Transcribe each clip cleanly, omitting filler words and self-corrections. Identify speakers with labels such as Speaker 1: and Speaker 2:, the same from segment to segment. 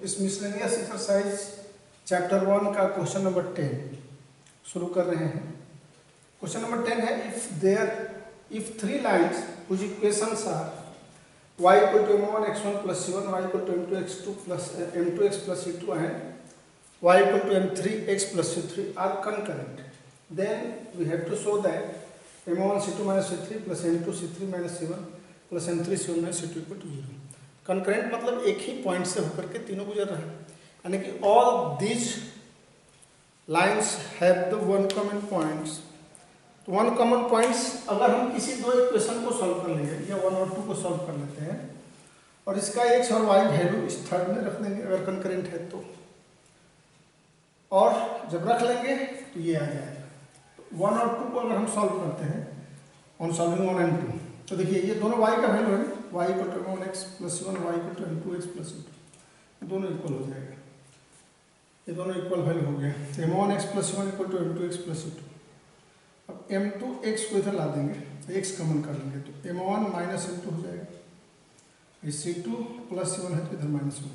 Speaker 1: इस miscellaneous exercise chapter 1 का question number 10 शुरू कर रहे हैं। क्वेश्चन नंबर 10 है if three lines whose equations are y equal to m1 x1 plus c1, y equal to m2 x2 plus m2x plus c2 and y equal to m3 x plus c3 are concurrent, then we have to show that m1 c2 minus c3 plus m2 c3 minus c1 plus m3 c1 minus c2 equal to 0। Concurrent मतलब एक ही point से होकर के तीनों गुजर रहे हैं, यानी कि all these lines have the one common points. तो वन कॉमन पॉइंट्स अगर हम किसी दो इक्वेशन को सॉल्व कर लेंगे या 1 और 2 को सॉल्व कर लेते हैं और इसका x और y वैल्यू इस थर्ड में रख देंगे अगर कंकरेंट है तो, और जब रख लेंगे तो ये आ जाएगा। 1 और 2 को अगर हम सॉल्व करते हैं ऑन सॉल्विंग 1 एंड 2 तो देखिए ये दोनों y का वैल्यू है, y equal to m1x plus c1, y equal to m2x plus c2, दोनों इक्वल हो जाएगा। ये दोनों इक्वल वैल्यू हो गया, तो m1x plus c1 equal to m2x plus c2। अब m2x को इधर ला देंगे, x कॉमन कर लेंगे तो m1 माइनस m2 हो जाएगा, ये c2 प्लस c1 है तो इधर माइनस 1,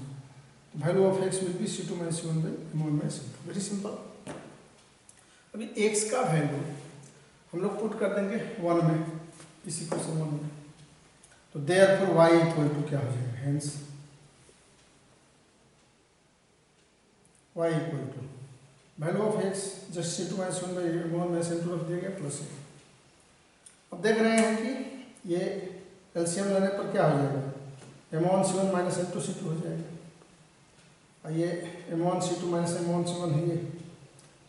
Speaker 1: तो value of x will be c2 minus c1 by m1 minus c2। Very simple. अभी x का वैल्यू हम लोग पुट कर देंगे 1 में, इसी क्वेश्चन 1 में, तो देयरफॉर y इक्वल टू क्या हो जाएगा, hence y equal to value of x just c2 minus 1 by m1 minus m2 रख दिया गया प्लस a। अब देख रहे हैं कि ये एलसीएम लेने पर क्या हो जाएगा, m1 c1 minus m2 c2 हो जाएगा, और ये m1 c2 minus m1 c1 है,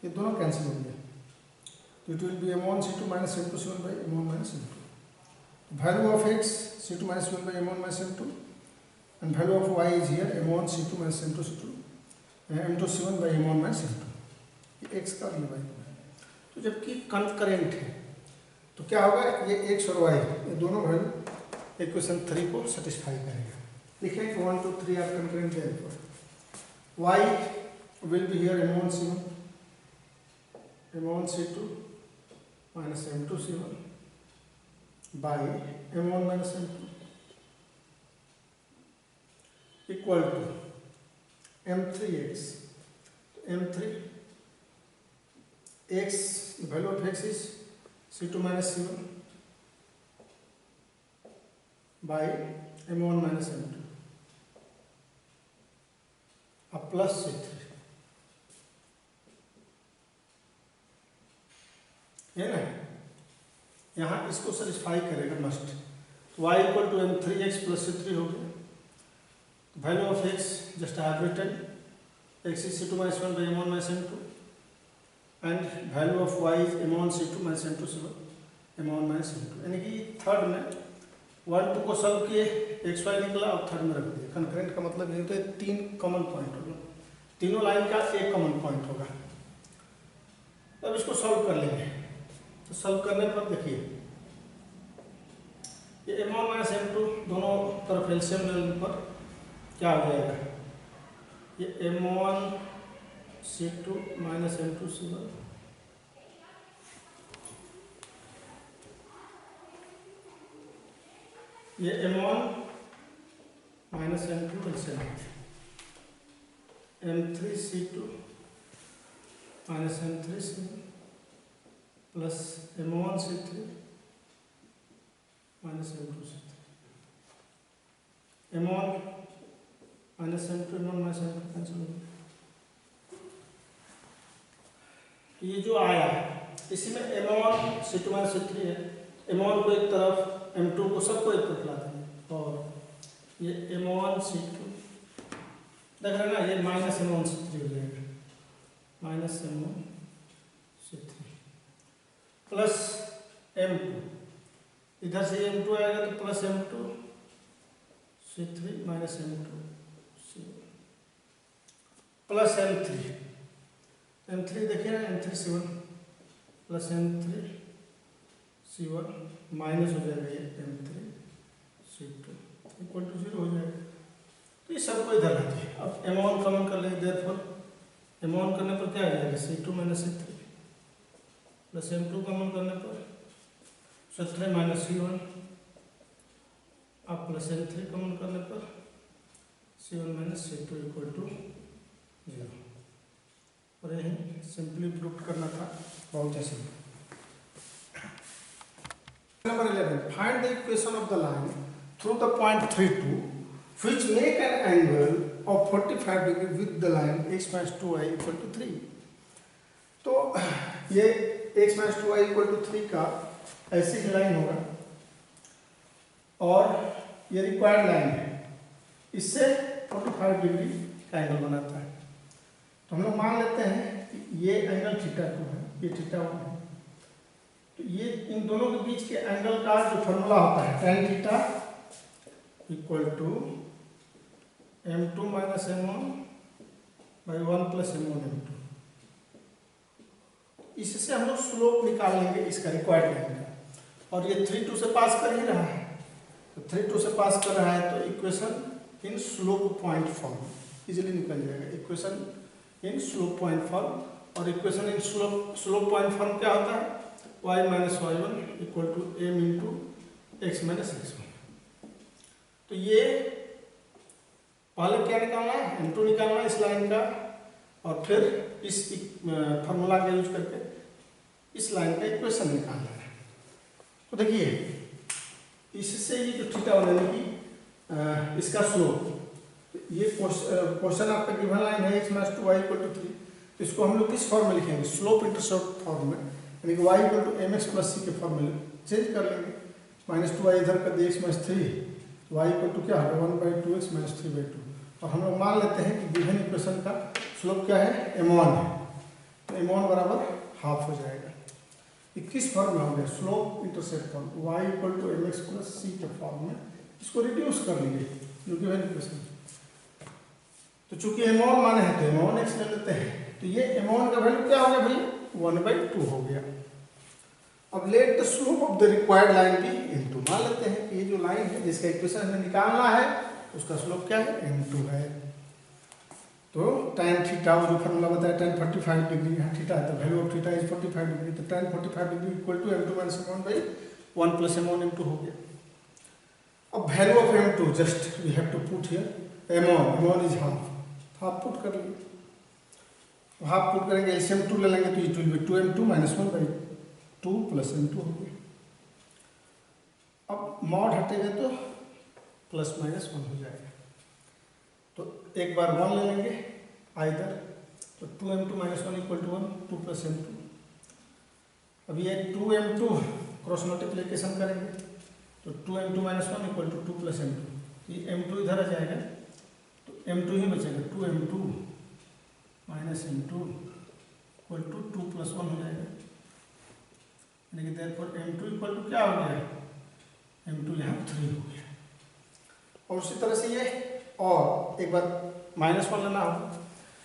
Speaker 1: ये दोनों कैंसिल हो गए, तो it will B m1 c2 minus m2 c1 by m1 minus m2। Value of x c2 minus c1 by m1 minus m2 and value of y is here m1 c2 minus m2 c2 m2 c1 by m1 minus m2, ये x का ये y का। तो जबकि concurrent है तो क्या होगा, ये x और y ये दोनों वैल्यू इक्वेशन 3 को सेटिस्फाई करेगा। लिखें कि 1 2 3 are concurrent, therefore y will be here m1 c1 m1 c2 minus m2 c1 by m1 minus m2 equal to m3x, m3 x, the value of x is c2 minus c1 by m1 minus m2 a plus c3, है ना, यहाँ इसको satisfy करेगा must. y equal to m3x plus c3 हो गया, value of x just I have written x is c2 minus 1 by m1 minus m2 and value of y is m1 c2 minus m2 c1 m1 minus m2, यानी कि third में 1 2 को solve किए x y निकला और third में रख दिया। कंकरेंट का मतलब ये होता है 3 कॉमन पॉइंट होगा, तीनों लाइन का एक कॉमन पॉइंट होगा। अब इसको सॉल्व कर लेंगे, तो सॉल्व करने पर देखिए ये m1 माइनस m2 दोनों तरफ एलसीएम लेने पर क्या हो जाएगा, ये m1 c2 minus m2 c1 ये m1 minus m2 LCM m3 c2 minus m3 c1 plus m1 c3 minus m2 c3, m1 minus m2 m1 minus m2 cancel हो गया। तो ये जो आया इसी में m1 c2 माइनस c3 है, m1 को एक तरफ m2 को सबको एक तरफ ला देंगे और ये m1 c2 देख रहे हैं ना, ये माइनस m1 c3 हो जाएगा, minus m1 c3 plus m2, इधर से m2 आएगा तो plus m2 c3 minus m2 c1 plus m3 देखिए ना, m3 c1 plus m3 c1 minus हो जाएगा ये m3 c2 इक्वल टू 0 हो जाएगा। तो ये सबको इधर लाते, अब m1 कॉमन कर लेंगे, देयरफॉर m1 करने पर क्या आ जाएगा, c2 minus c3 plus m2 common करने पर c3 माइनस c1 अब प्लस m3 कॉमन करने पर C1 minus C2 equal to 0। और यही सिंपली प्रूफ करना था, बहुत ही simple. Number 11, find the equation of the line through the point 3, 2 which make an angle of 45 degree with the line x minus 2y equal to 3। तो ये x minus 2y equal to 3 का ऐसी ही line होगा और ये required line है, इससे 45 degree का एंगल बनाता है। तो हम लोग मान लेते हैं कि ये एंगल थीटा 2 है, ये थीटा 1 है। तो ये इन दोनों के बीच के एंगल का जो फॉर्मूला होता है tan theta equal to m2 minus m1 by 1 plus m1 m2। इससे हम लोग स्लोप निकाल लेंगे इसका रिक्वायर्ड लाइन का। और ये 3 2 से पास कर ही रहा है, तो 3 2 से पास कर रहा है, तो equation in slope point form easily निकल जाएगा। Equation in slope point form, और equation in slope point form क्या होता है, y minus y1 equal to m into x minus x1। तो ये पहले क्या निकालना है, m2 निकालना है इस लाइन का, और फिर इस फार्मूला का यूज करके इस लाइन का इक्वेशन निकालना है। तो देखिए इससे ये जो थीटा यानी कि इसका स्लोप, ये पोर्शन आपका गिवन लाइन है x minus 2y equal to 3, तो इसको हम लोग किस फॉर्म में लिखेंगे, स्लोप इंटरसेप्ट फॉर्म में, यानी कि y equal to mx plus c के फॉर्म में चेंज कर लेंगे। माइनस 2y इधर कर दिए x minus 3, y equal to क्या है 1/2x माइनस 3/2। और हम लोग मान लेते हैं कि गिवन इक्वेशन का स्लोप क्या है, m1 है, तो m1 बराबर हाफ हो जाएगा। ये किस फॉर्म में हो गया, slope intercept form, y equal to mx plus c के फॉर्म में। इसको रिड्यूस कर लीजिए जो गिवन इक्वेशन। तो चूंकि m1 माने हैं तो m1 x ले लेते हैं, तो ये m1 का वैल्यू क्या हो गया भाई, 1/2 हो गया। अब let the slope of the required line be m2। मान लेते हैं कि ये जो लाइन है जिसका इक्वेशन हमें निकालना है उसका स्लोप क्या है, m2 है। तो tan थीटा, वो जो फॉर्मूला बताया tan 45 डिग्री है, थीटा है तो value of theta is 45 degree, तो tan 45 degree equal to m2 minus m1 1 plus m1 m2 हो गया। अब value of m2 just we have to put here m1 is half put कर लिए, half put करेंगे, LCM 2 ले लेंगे तो it will B 2m2 minus 1/2 plus m2 हो गया। अब मॉड हटेगा तो प्लस माइनस 1 हो जाएगा, तो एक बार 1 ले लेंगे आइदर, तो 2m2 minus 1 equal to 1 2 plus m2। अब ये 2m2 क्रॉस मल्टीप्लिकेशन करेंगे तो 2m2 minus 1 equal to 2 plus m2, ये m2 इधर आ जाएगा तो m2 ही बचेगा, 2m2 minus m2 equal to 2 plus 1 हो जाएगा। यानी कि देयरफॉर m2 इक्वल टू क्या हो गया, m2 यहाँ 3 हो गया। और उसी तरह से ये और एक बार माइनस 1 लेना हो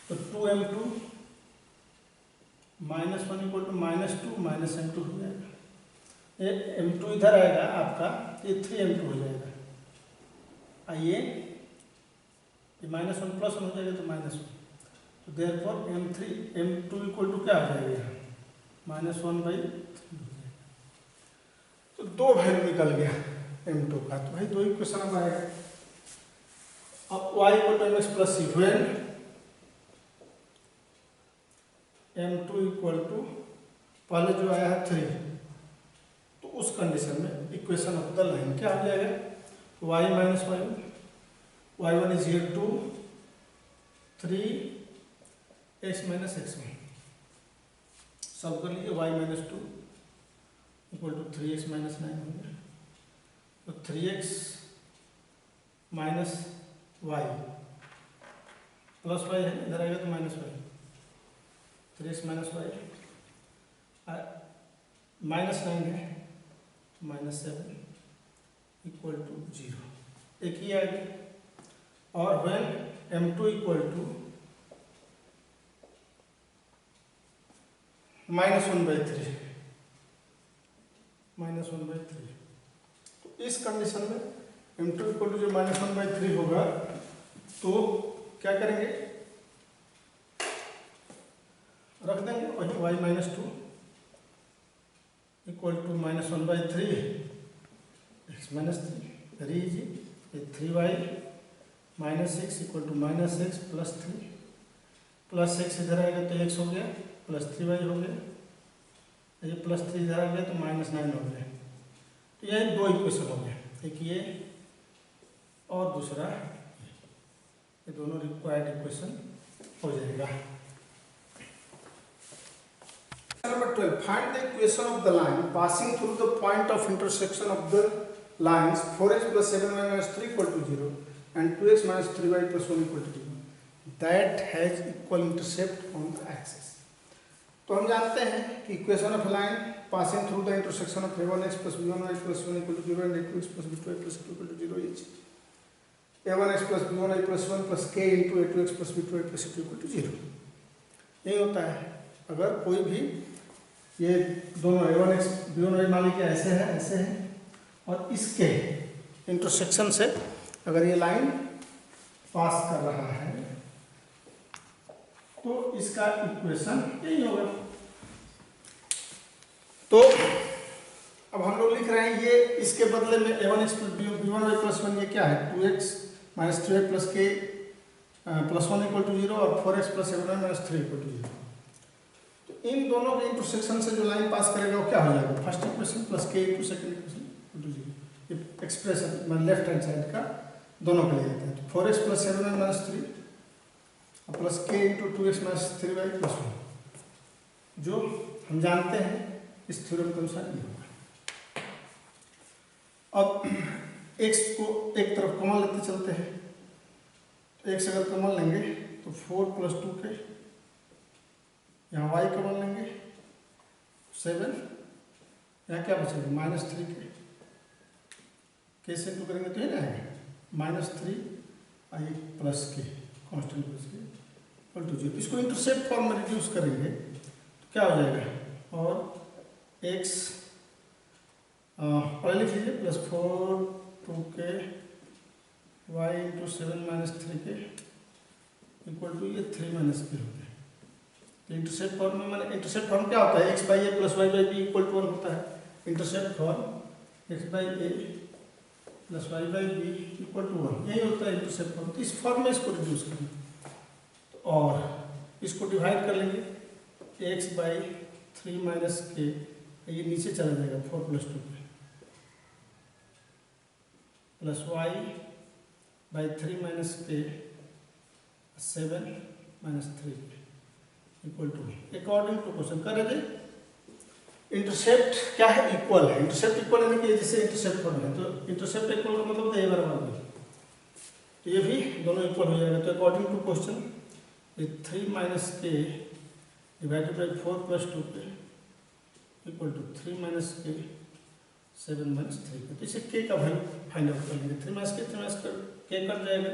Speaker 1: तो 2m2 minus 1 equal to minus 2 minus m2 हो जाएगा। ये m2 इधर आएगा आपका, ये 3m2 हो जाएगा। आइए ये माइनस 1 प्लस 1 हो जाएगा तो माइनस 1, तो देयरफॉर m2 इक्वल टू क्या हो जाएगा, माइनस 1/3 हो जाएगा। तो दो वैल्यू निकल गया m2 का, तो भाई दो इक्वेशन अब आएगा। अब y equal to mx plus c when m2 equal to पहले जो आया है 3, तो उस कंडीशन में इक्वेशन ऑफ द लाइन क्या आ जाएगा, y minus y1, y1 is here 2 3x minus x1। सब कर लीजिए, y minus 2 equal to 3x minus 9 हो गया, तो 3x minus y plus y है, इधर आएगा तो minus y, 3x minus y minus 9 है माइनस 7 इक्वल टू 0, एक ही आएगा। और when m2 equal to minus 1/3 तो इस कंडीशन में m2 इक्वल टू जो माइनस 1/3 होगा तो क्या करेंगे, रख देंगे वही y minus 2 equal to minus 1/3 x minus 3, very easy, ये 3y -6 equal to -x plus 3, plus 6 इधर आएगा तो x हो गया, प्लस 3y हो गया, ये प्लस 3 इधर आ गया तो -9 हो गया। तो ये 2 इक्वेशन हो गया, एक ये और दूसरा ये दोनों रिक्वायर्ड इक्वेशन हो जाएगा। Number 12, find the equation of the line passing through the point of intersection of the lines 4x plus 7y minus 3 equal to 0 and 2x minus 3y plus 1 equal to 0 that has equal intercept on the axis। तो हम जानते हैं कि equation of line passing through the intersection of a1x plus b1y plus 1 equal to 0 and a2x plus b2y plus 2 equal to 0 ये चीज a1x plus b1y plus 1 plus k into a2x plus b2y plus 2 equal to 0 यही होता है। अगर कोई भी ये दोनों a1x b1y मान लीजिए ऐसे है और इसके इंटरसेक्शन से अगर ये लाइन पास कर रहा है तो इसका इक्वेशन यही होगा। तो अब हम लोग लिख रहे हैं ये इसके बदले में a1x plus b1y plus 1 ये क्या है 2x minus 3y plus k plus 1 equal to 0 और 4x plus 7y minus 3 equal to 0। तो इन दोनों के इंटरसेक्शन से जो लाइन पास करेगा वो क्या हो जाएगा first equation plus k into second equation equal to 0। ये एक्सप्रेशन मैं लेफ्ट हैंड साइड का दोनों के लिए लेते हैं। तो 4x plus 7y minus 3 plus k into 2x minus 3y plus 1 जो हम जानते हैं इस थ्योरम के अनुसार ये होगा। अब x को एक तरफ कॉमन लेते चलते हैं, तो x अगर कॉमन लेंगे तो 4 प्लस 2k, यहाँ y कॉमन लेंगे 7, यहाँ क्या बचेगा माइनस 3k, k से इंटू करेंगे तो ये ना आएगा -3i plus k constant plus k equal to 0। इसको इंटरसेप्ट फॉर्म में रिड्यूस करेंगे तो क्या हो जाएगा और x पहले लिख लीजिए plus 4 2k y into 7 minus 3k equal to ये 3 माइनस k हो गया। तो इंटरसेप्ट फॉर्म में मैंने इंटरसेप्ट फॉर्म क्या होता है x by a plus y by b equal to 1 होता है। Intercept form x by a plus y by b equal to 1 यही होता है इंटरसेप्ट फॉर्म। तो इस फॉर्म में इसको रिड्यूस करना और इसको डिवाइड कर लेंगे x बाई 3 माइनस के, ये नीचे चला जाएगा 4 plus 2 plus y by 3 minus k 7 minus 3 equal to according to question कर रहे थे। इंटरसेप्ट क्या है इक्वल है, इंटरसेप्ट इक्वल यानी कि जैसे इंटरसेप्ट फॉर्म है तो इंटरसेप्ट इक्वल का मतलब है बराबर, तो ये भी दोनों इक्वल हो जाएगा। तो अकॉर्डिंग टू क्वेश्चन ये 3 minus k divided by 4 plus 2k equal to 3 minus k 7 minus 3k। तो इसे k का वैल्यू फाइंड आउट कर लेंगे। 3 माइनस k कट जाएगा,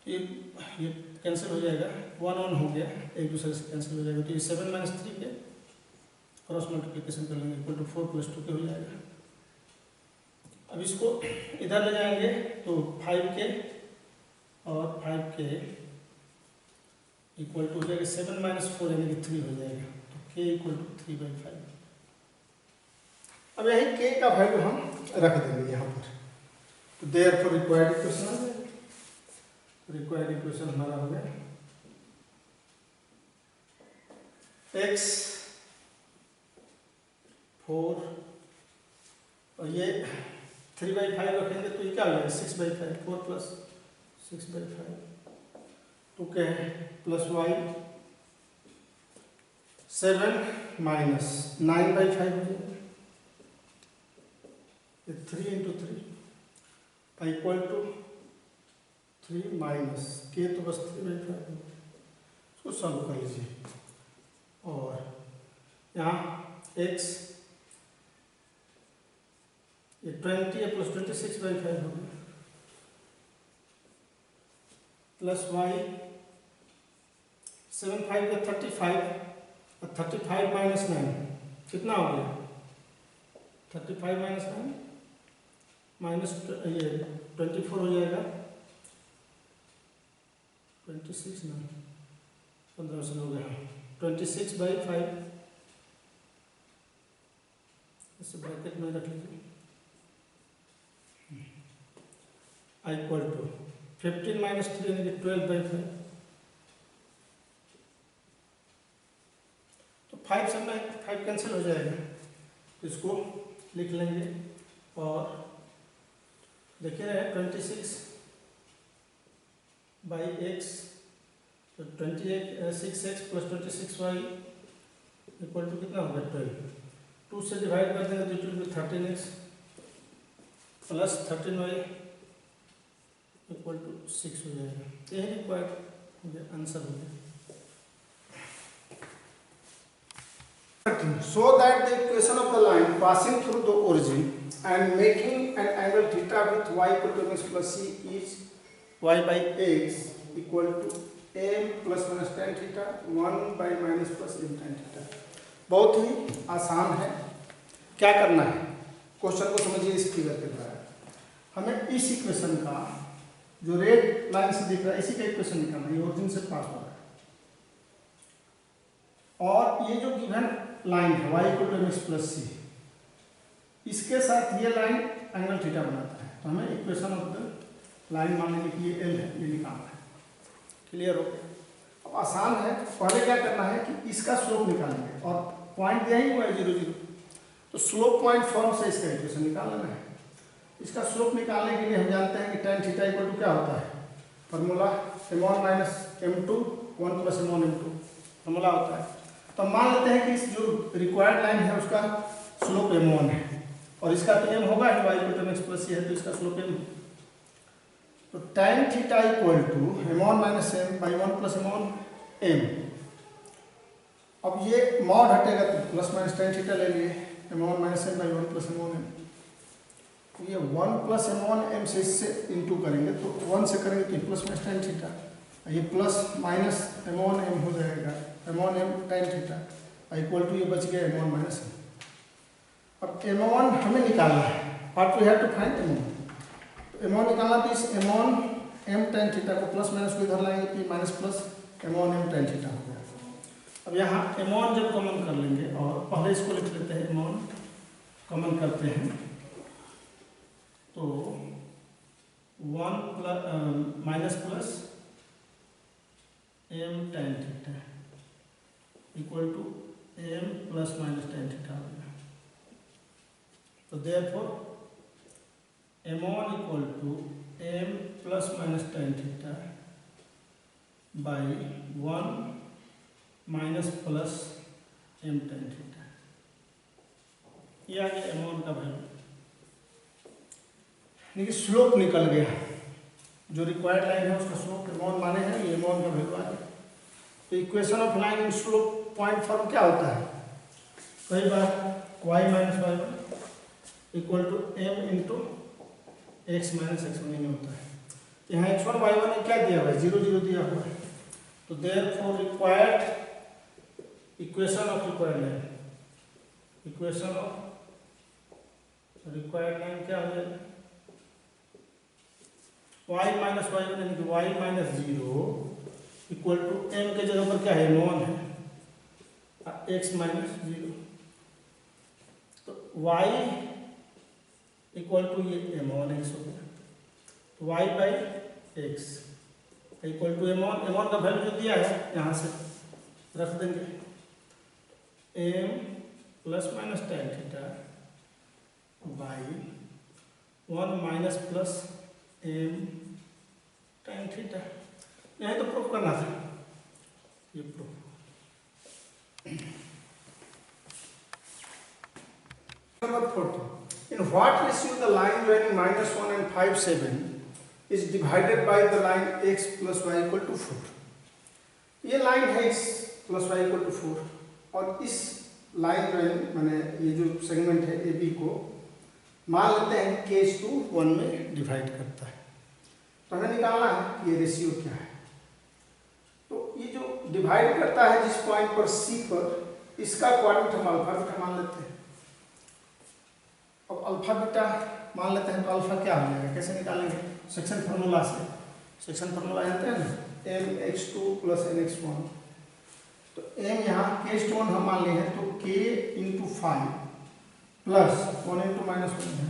Speaker 1: ये कैंसिल हो जाएगा, 1 1 हो गया, एक दूसरे से कैंसिल हो जाएगा। तो ये 7 माइनस 3k क्रॉस मल्टीप्लिकेशन कर लेंगे इक्वल टू 4 प्लस 2k हो जाएगा। अब इसको इधर ले जाएंगे तो 5k और 5k इक्वल टू हो जाएगा 7 माइनस 4 यानी कि 3 हो जाएगा। तो k इक्वल टू 3/5। अब यही k का वैल्यू हम रख देंगे यहाँ पर। तो देयरफॉर रिक्वायर्ड इक्वेशन आ जाएगा। रिक्वायर्ड इक्वेशन हमारा हो गया x 4 और ये 3/5 रखेंगे तो ये क्या हो जाएगा 6/5, 4 प्लस 6/5 तो क्या है प्लस y 7 माइनस 9/5 हो जाएगा, ये 3 into 3 equal to 3 minus k तो बस 3/5 इसको सॉल्व कर लीजिए और यहाँ x ये 20 है प्लस 26/5 हो गया प्लस y 7 5 का 35 और 35 माइनस 9 कितना हो गया 35 माइनस 9 माइनस ये 24 हो जाएगा 26 ना 15 से हो गया 26/5 इसे ब्रैकेट में रख लीजिए इक्वल टू 15 माइनस 3 यानी कि 12/5। तो 5 से में 5 कैंसिल हो जाएगा, तो इसको लिख लेंगे। और देखिए 26/x, तो 6x plus 26y equal to कितना होगा 12। 2 से डिवाइड कर देंगे तो it will be 13x plus 13y equal to 6 हो जाएगा। यही रिक्वायर्ड आंसर हो गया। So that the equation of the line passing through the origin and making an angle theta with y equal to mx plus c is y by x equal to m plus minus tan theta 1 by minus plus m tan theta। बहुत ही आसान है। क्या करना है, question को समझिए इस figure के द्वारा। हमें इस इक्वेशन का जो रेड लाइन से दिख रहा है इसी का इक्वेशन निकालना है, ये ओरिजिन से पास हो रहा है। और ये जो गिवन लाइन है y equal to mx plus c, इसके साथ ये लाइन एंगल थीटा बनाता है। तो हमें इक्वेशन ऑफ द लाइन मान लेंगे कि ये l है, ये निकालना है। क्लियर हो गया? अब आसान है। पहले क्या करना है कि इसका स्लोप निकालेंगे और पॉइंट दिया ही हुआ है 0 0, तो स्लोप पॉइंट फॉर्म से इसका इक्वेशन निकाल लेना है। इसका स्लोप निकालने के लिए हम जानते हैं कि tan थीटा इक्वल टू क्या होता है, formula m1 minus m2 1 plus m1 m2 formula होता है। तो मान लेते हैं कि इस जो रिक्वायर्ड लाइन है उसका स्लोप m1 है और इसका तो m होगा y equal to mx plus c है, तो इसका स्लोप m। तो tan theta equal to m1 minus m by 1 plus m1 m। अब ये मॉड हटेगा तो प्लस माइनस tan थीटा ले लिए, m1 minus m by 1 plus m1 m। तो ये 1 प्लस m1 m से इससे इंटू करेंगे तो 1 से करेंगे तो प्लस माइनस tan थीटा, ये प्लस माइनस m1 m हो जाएगा m1 m tan theta equal to ये बच गया m1 माइनस m। अब m1 हमें निकालना है, what we have to find m1। m1 निकालना तो इस m1 m tan थीटा को प्लस माइनस को इधर लाएंगे तो minus plus m1 m tan theta हो गया। अब यहाँ m1 जब कॉमन कर लेंगे और पहले इसको लिख लेते हैं, m1 कॉमन करते हैं तो 1 plus minus plus m tan theta equal to m plus minus tan theta हो गया। तो therefore m1 equal to m plus minus tan theta by 1 minus plus m tan theta. ये आ गया m1 का वैल्यू। देखिए स्लोप निकल गया, जो रिक्वायर्ड लाइन है उसका स्लोप m1 माने हैं, ये m1 का वैल्यू आ गया। तो equation of line in slope point form क्या होता है, कई बार y minus y1 equal to m into x minus x1 नहीं होता है। यहाँ x1 y1 ने क्या दिया हुआ है, 0 0 दिया हुआ है। तो therefore required equation of required line, equation of required line क्या हो जाएगा, y माइनस y1 यानी कि y minus 0 equal to m के जगह पर क्या है m1 है, x माइनस 0। तो y इक्वल टू ये m1 x हो गया, तो y by x equal to m1 का वैल्यू जो दिया है यहाँ से रख देंगे, m plus minus tan theta by 1 minus plus m tan theta. यही तो प्रूफ करना था, ये proof. Number 40. In what ratio the line joining -1 and 5 7 is divided by the line x plus y equal to 4। ये line है x plus y equal to 4 और इस line joining माने ये जो सेगमेंट है AB को मान लेते हैं कि k/1 में डिवाइड करता है। तो हमें निकालना है कि ये रेशियो क्या है। तो ये जो डिवाइड करता है जिस पॉइंट पर C पर, इसका क्वाड्रेंट हम अल्फा बीटा मान लेते हैं। अब अल्फा बीटा मान लेते हैं तो अल्फा क्या हो जाएगा, कैसे निकालेंगे, सेक्शन फार्मूला से। सेक्शन फार्मूला जानते हैं ना, mx2 प्लस nx1। तो m यहाँ k/1 हम मान लिए हैं तो k इंटू 5 प्लस 1 इंटू -1 है,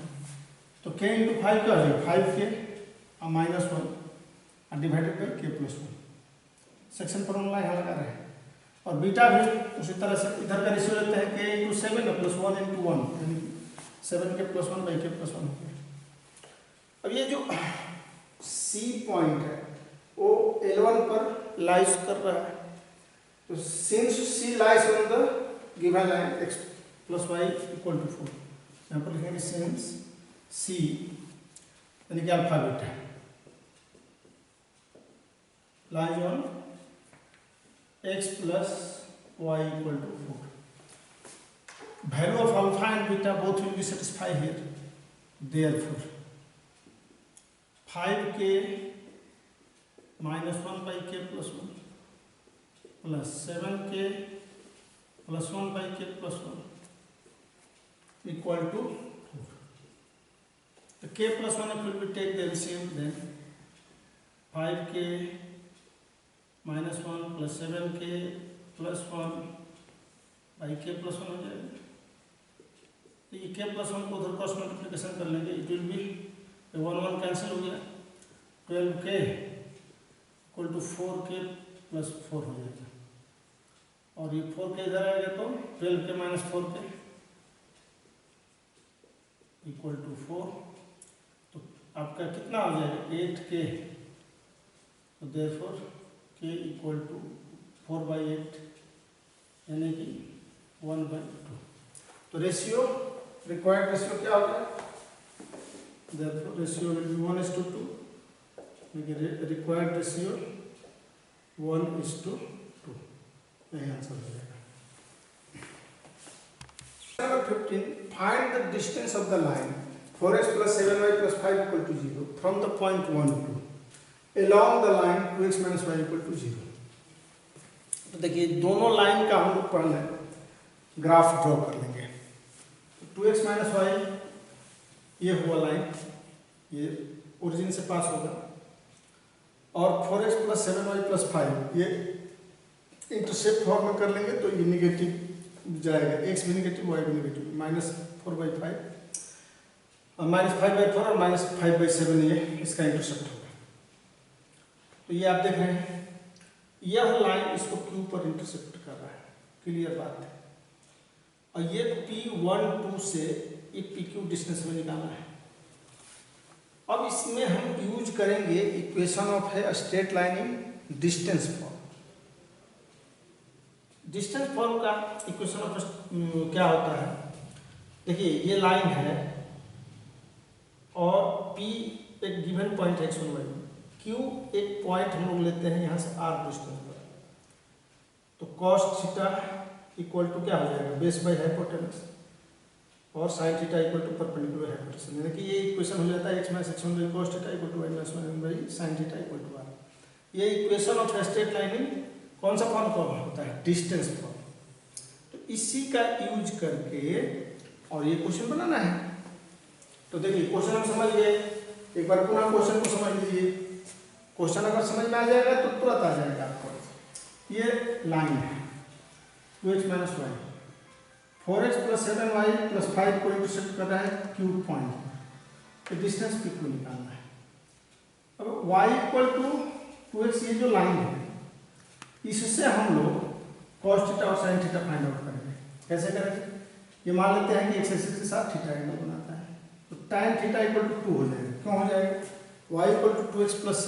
Speaker 1: तो k इंटू 5 क्या हो जाएगा 5k और -1। डिवाइडेड बाई के प्लस 1। सेक्शन फॉर्मूला यहाँ लगा रहे हैं। और बीटा भी उसी तरह से इधर का रेशियो लेते हैं के इंटू 7 प्लस 1 इंटू 1, यानी 7 के प्लस 1 बाई के प्लस 1 हो गया। अब ये जो सी पॉइंट है वो L1 पर लाइज कर रहा है, तो since C lies on the given line x plus y equal to 4, यहाँ पर लिखेंगे सिंस सी यानी कि alpha beta lies on x plus y equal to 4. Value of alpha and beta both will be satisfied here. Therefore, 5k minus 1 by k plus 1 plus 7k plus 1 by k plus 1 equal to 4. The k plus 1 if we will take the LCM, then 5k minus 1 plus 7k plus 1 by के plus 1 हो जाएगा। तो ये के plus 1 को उधर cross multiplication कर लेंगे, इट विल बी 1 कैंसिल हो गया, 12k equal to 4k plus 4 हो जाएगा। और ये 4k इधर आएगा तो 12k minus 4k equal to 4, तो आपका कितना हो जाएगा 8k। तो देयरफॉर k इक्वल टू 4/8 यानी कि 1/2। तो रेशियो रिक्वायर्ड रेशियो क्या होगा? Ratio will be 1:2, required ratio 1:2। यही आंसर हो जाएगा। Number 15, find the distance of the line 4x plus 7y plus 5 equal to 0 from the point 1, 2 along the line 2x minus y equal to 0। तो देखिए दोनों line का हम लोग पहले ग्राफ ड्रॉ कर लेंगे। 2x माइनस वाई ये हुआ लाइन, ये ओरिजिन से पास होगा, और 4x प्लस 7y प्लस 5 ये इंटरसेप्ट फॉर्म में कर लेंगे तो ये निगेटिव जाएगा, x भी निगेटिव y भी निगेटिव, -4/5 और -5/4 और -5/7 ये इसका इंटरसेप्ट होगा। तो ये आप देख रहे हैं यह लाइन इसको Q पर इंटरसेप्ट कर रहा है, क्लियर बात है। और ये P12 से ये PQ डिस्टेंस में निकालना है। अब इसमें हम यूज करेंगे इक्वेशन ऑफ है स्ट्रेट लाइन इन डिस्टेंस फॉर्म। डिस्टेंस फॉर्म का इक्वेशन ऑफ क्या होता है? देखिए ये लाइन है और P एक गिवन पॉइंट है x1 y1, Q एक पॉइंट हम लोग लेते हैं यहाँ से r डिस्टेंस पर, तो cos थीटा इक्वल टू क्या हो जाएगा बेस बाई हाइपोटेनस, और sin theta equal to perpendicular hypotenuse, यानी कि ये इक्वेशन हो जाता है x minus x1 by cos theta equal to y minus y1 by sin theta equal to r। ये equation of straight line in कौन सा फॉर्म होता है? Distance form. तो इसी का यूज करके और ये क्वेश्चन बनाना है। तो देखिए क्वेश्चन हम समझ गए, एक बार पुनः क्वेश्चन को समझ लीजिए। क्वेश्चन अगर समझ में आ जाएगा तो तुरंत आ जाएगा आपको। ये लाइन है 2x minus Y, 4x plus 7y plus 5 को इंटरसेप्ट कर रहा है Q पॉइंट, तो डिस्टेंस P को निकालना है। अब y इक्वल टू 2x ये जो लाइन है इससे हम लोग cos थीटा और sin थीटा फाइंड आउट करेंगे। कैसे करेंगे? ये मान लेते हैं कि x एक्सिस के साथ थीटा एंगल बनाता है, तो tan थीटा इक्वल टू 2 हो जाएगा। क्यों हो जाएगा? y equal to 2x plus c,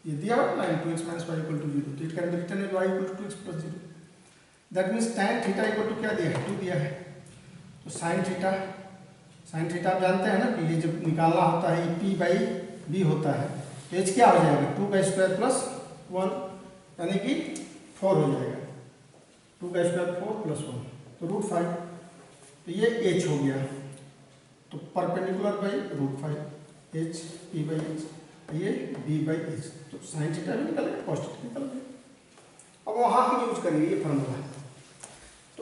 Speaker 1: ये दिया हुआ लाइन 2x minus y equal to 0, तो it can be written as y equal to 2x plus 0। That means tan theta equal to क्या दिया है? 2 दिया है। तो sin थीटा आप जानते हैं ना कि ये जब निकालना होता है ये p बाई b होता है, तो h क्या हो जाएगा? 2 का स्क्वायर प्लस 1 यानी कि 4 हो जाएगा। 2 का स्क्वायर 4 प्लस 1 तो √5, तो ये h हो गया, तो perpendicular by √5 h p by h, ये b बाई h, तो sin थीटा भी निकल गया, cos थीटा निकल गया। अब वहाँ हम यूज करेंगे ये फार्मूला। तो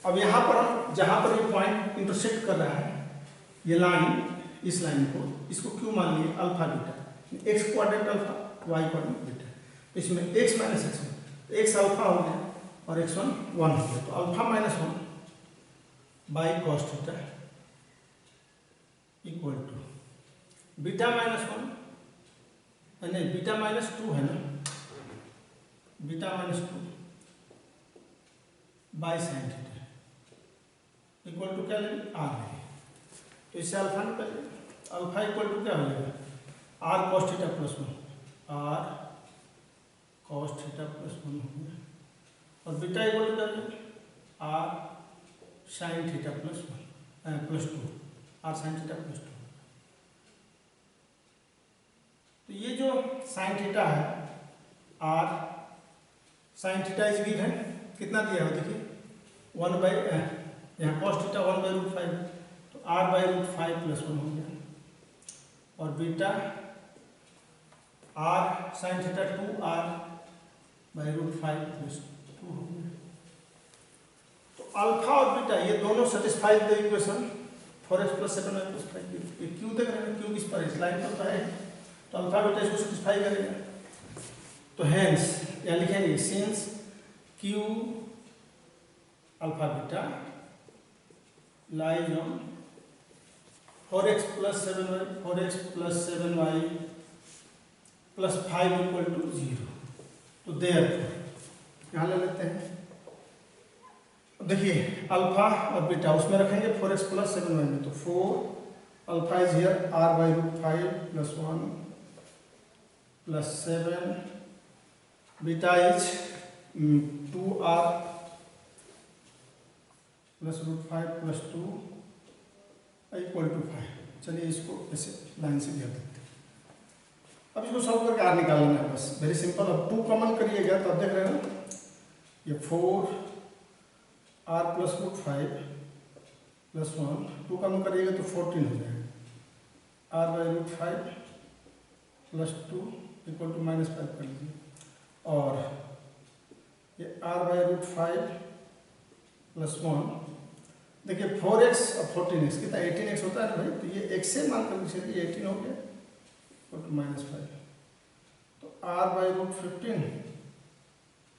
Speaker 1: अब यहाँ पर हम जहाँ पर ये पॉइंट इंटरसेक्ट कर रहा है ये लाइन, इस लाइन को इसको क्यों मान लिए? Alpha beta, x quadrant alpha y quadrant beta, इसमें x minus x1, x alpha हो गया और x1 1 हो गया, तो alpha minus 1 by cos theta equal to beta minus 1 नहीं, बीटा माइनस 2 है ना, beta minus 2 by sin theta equal to क्या लेंगे, आर लेंगे। तो इससे अल्फा निकालिए, अल्फा इक्वल टू क्या हो जाएगा, r cos theta plus 1, r cos theta plus 1 हो गया, और बीटा इक्वल टू क्या हो जाएगा, r sine theta plus 2, r sine theta plus 2। तो ये जो साइन थीटा है, r sine theta is given, कितना दिया है देखिए 1 बाई, यहाँ कॉस थीटा 1/√5, तो r/√5 + 1 हो गया, और beta r sine theta 2r/√5 + 2 हो गया। तो अल्फा और बीटा ये दोनों satisfy the equation 4x + 7y + 5। ये क्यों देख रहे हैं, क्यों किस पर, इस लाइन पर है, तो अल्फा बीटा इसको सेटिस्फाई करेगा। तो हेंस यहाँ लिखेंगे since q alpha beta lies on 4x + 7y, 4x + 7y + 5 = 0। तो देयरफॉर यहाँ ले लेते हैं, देखिए अल्फा और बीटा उसमें रखेंगे 4x + 7y में, तो 4 alpha is here r/√5 + 1 + 7, beta is 2r + √5 + 2 = 5। चलिए इसको ऐसे लाइन से लिख देते हैं। अब इसको सॉल्व करके आर निकाल लेना है, बस वेरी सिंपल। अब 2 कॉमन करिएगा तो अब देख रहे हैं ना, ये 4r + √5 + 1, 2 कॉमन करिएगा तो 14 हो जाएगा, r/√5 + 2 = -5 कर लीजिए, और ये r/√5 + 1, देखिए 4x और 14x कितना 18x होता है ना भाई, तो ये x से मान कर लीजिए 18 हो गया, -5। तो r/15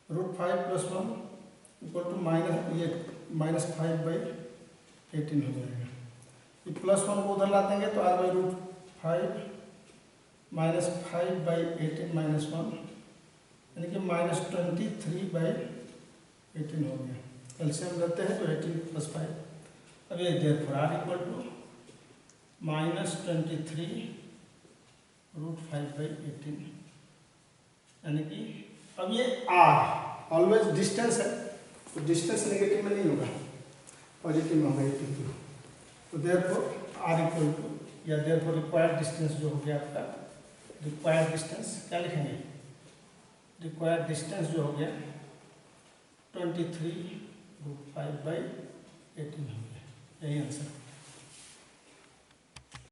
Speaker 1: √5 + 1 = -5/18 हो जाएगा। ये +1 को उधर ला देंगे तो r/√5 -5/18 - 1 यानी कि -23/18 हो गया। एलसीएम लेते हैं तो 18 + 5, अब ये देयरफॉर r = -23√5/18, यानी कि अब ये r ऑलवेज डिस्टेंस है, तो डिस्टेंस नेगेटिव में नहीं होगा, पॉजिटिव में होगा 82। तो देयरफॉर r = या देयरफॉर रिक्वायर्ड डिस्टेंस जो हो गया आपका, रिक्वायर्ड डिस्टेंस क्या लिखेंगे, रिक्वायर्ड डिस्टेंस जो हो गया 23√5/18 हो गया, यही आंसर।